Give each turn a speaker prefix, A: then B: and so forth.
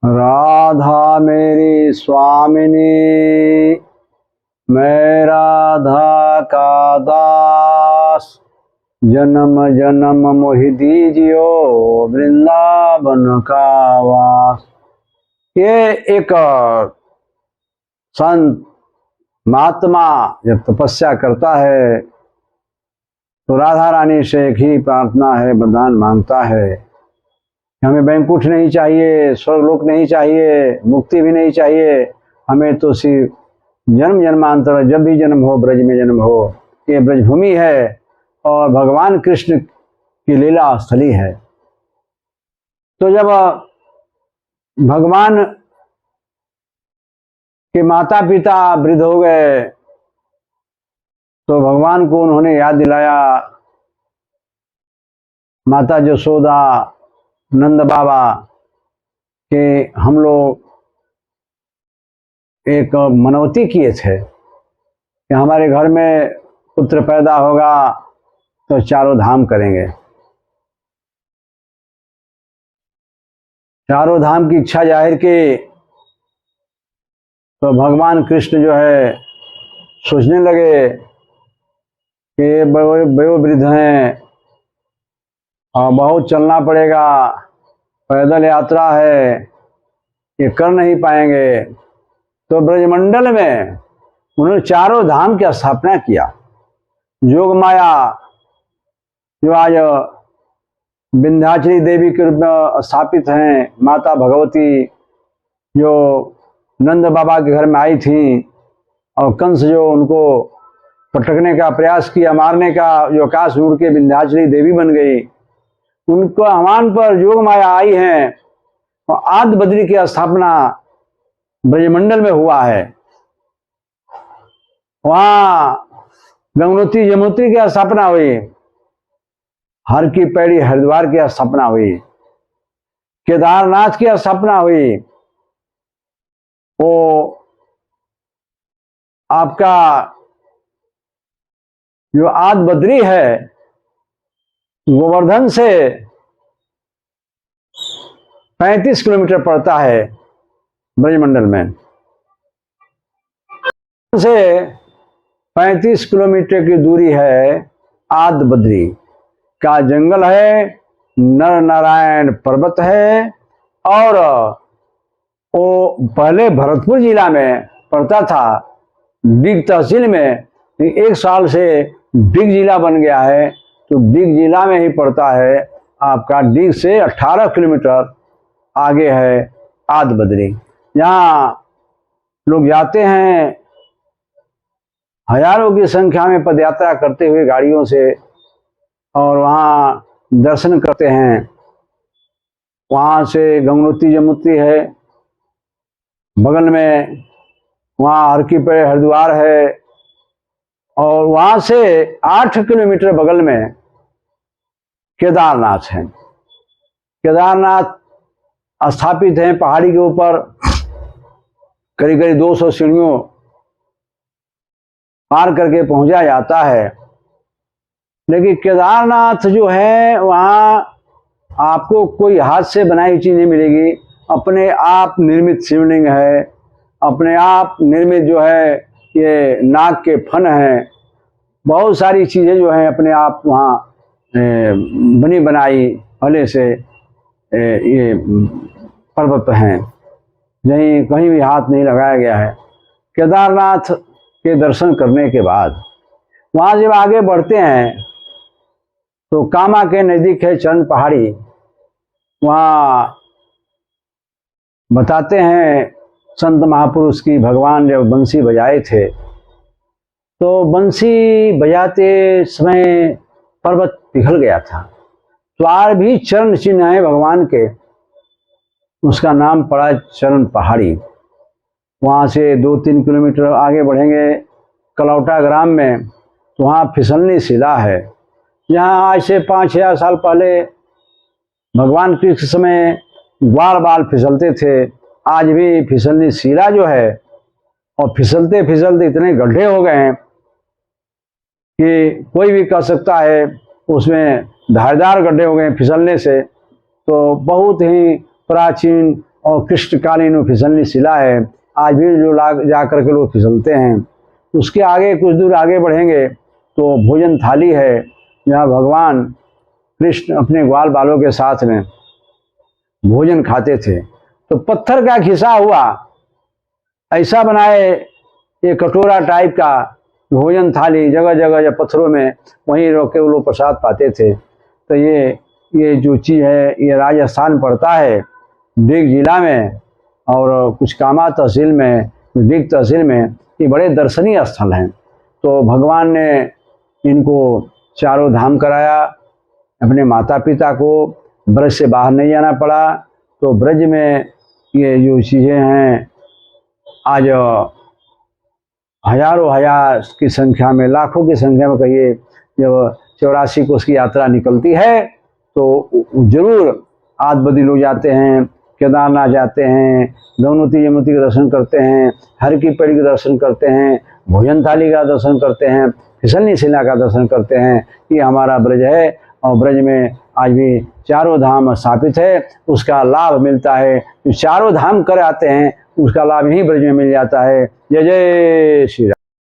A: राधा मेरी स्वामिनी, मैं राधा का दास, जन्म जन्म मोहि दीजियो वृंदावन का वास। ये एक संत महात्मा जब तपस्या करता है तो राधा रानी से एक ही प्रार्थना है, वरदान मांगता है। हमें वैकुंठ नहीं चाहिए, स्वर्गलोक नहीं चाहिए, मुक्ति भी नहीं चाहिए, हमें तो सिर्फ जन्म जन्मांतर जब भी जन्म हो ब्रज में जन्म हो। ये ब्रजभूमि है और भगवान कृष्ण की लीला स्थली है। तो जब भगवान के माता पिता वृद्ध हो गए तो भगवान को उन्होंने याद दिलाया, माता यशोदा, नंद बाबा के हम लोग एक मनौती किए थे कि हमारे घर में पुत्र पैदा होगा तो चारों धाम करेंगे। चारों धाम की इच्छा जाहिर की तो भगवान कृष्ण जो है सोचने लगे कि ये वयोवृद्ध हैं और बहुत चलना पड़ेगा, पैदल यात्रा है, ये कर नहीं पाएंगे। तो ब्रजमंडल में उन्होंने चारों धाम की स्थापना किया। योग माया जो आज विंध्याचली देवी के रूप में स्थापित हैं, माता भगवती जो नंद बाबा के घर में आई थी और कंस जो उनको पटकने का प्रयास किया, मारने का, जो आकाश उड़ के विंध्याचली देवी बन गई, उनको आह्वान पर योग माया आई है और आदि बद्री की स्थापना ब्रजमंडल में हुआ है। वहां गंगोत्री यमुनोत्री की स्थापना हुई, हर की पैड़ी हरिद्वार की स्थापना हुई, केदारनाथ की स्थापना हुई। वो आपका जो आदि बद्री है गोवर्धन से 35 किलोमीटर पड़ता है ब्रजमंडल में। से 35 किलोमीटर की दूरी है आदि बद्री का जंगल है, नर नारायण पर्वत है और वो पहले भरतपुर जिला में पड़ता था, डिग तहसील में। एक साल से डिग जिला बन गया है तो डिग जिला में ही पड़ता है। आपका डिग से 18 किलोमीटर आगे है आदि बद्री। यहाँ लोग जाते हैं हजारों की संख्या में पदयात्रा करते हुए गाड़ियों से और वहाँ दर्शन करते हैं। वहाँ से गंगोत्री यमुनोत्री है बगल में, वहाँ हर की पैड़ी हरिद्वार है और वहाँ से 8 किलोमीटर बगल में केदारनाथ है। केदारनाथ स्थापित है पहाड़ी के ऊपर, करीब करीब 200 सीढ़ियों पार करके पहुंचा जाता है। लेकिन केदारनाथ जो है वहाँ आपको कोई हाथ से बनाई चीज नहीं मिलेगी, अपने आप निर्मित शिवलिंग है, अपने आप निर्मित जो है ये नाग के फन हैं, बहुत सारी चीजें जो हैं अपने आप वहाँ बनी बनाई पहले से ये पर्वत हैं, कहीं कहीं भी हाथ नहीं लगाया गया है। केदारनाथ के दर्शन करने के बाद वहाँ जब आगे बढ़ते हैं तो कामा के नज़दीक है चरण पहाड़ी। वहाँ बताते हैं संत महापुरुष की भगवान जब बंसी बजाए थे तो बंसी बजाते समय पर्वत पिघल गया था, तो आज भी चरण चिन्ह है भगवान के, उसका नाम पड़ा चरण पहाड़ी। वहाँ से 2-3 किलोमीटर आगे बढ़ेंगे कलौटा ग्राम में तो वहाँ फिसलनी शिला है। यहाँ आज से 5-6 साल पहले भगवान कृष्ण के समय बाल बाल फिसलते थे, आज भी फिसलनी शिला जो है और फिसलते फिसलते इतने गड्ढे हो गए हैं कि कोई भी कह सकता है उसमें धारदार गड्ढे हो गए फिसलने से। तो बहुत ही प्राचीन और कृष्णकालीन वो फिसलनी शिला है, आज भी जो लाग जा कर के लोग फिसलते हैं। उसके आगे कुछ दूर आगे बढ़ेंगे तो भोजन थाली है, जहाँ भगवान कृष्ण अपने ग्वाल बालों के साथ में भोजन खाते थे। तो पत्थर का घिसा हुआ ऐसा बनाए एक कटोरा टाइप का भोजन थाली, जगह जगह जब पत्थरों में वहीं रोक के वो लोग प्रसाद पाते थे। तो ये जो चीज़ है ये राजस्थान पड़ता है, डिग जिला में और कुछ कामा तहसील में, डिग तहसील में। ये बड़े दर्शनीय स्थल हैं। तो भगवान ने इनको चारों धाम कराया। अपने माता पिता को ब्रज से बाहर नहीं जाना पड़ा। तो ब्रज में ये जो चीज़ें हैं आज हजारों हजार की संख्या में, लाखों की संख्या में कहिए, जब 84 कोस की यात्रा निकलती है तो जरूर आदि लोग जाते हैं, केदारनाथ जाते हैं, गंगोत्री यमुनोत्री के दर्शन करते हैं, हर की पेड़ के दर्शन करते हैं, भोजन थाली का दर्शन करते हैं, फिसलनी शिला का दर्शन करते हैं। ये हमारा ब्रज है और ब्रज में आज भी चारों धाम स्थापित है। उसका लाभ मिलता है, जो चारों धाम कर आते हैं उसका लाभ यहीं ब्रज में मिल जाता है। जय जय श्री राम।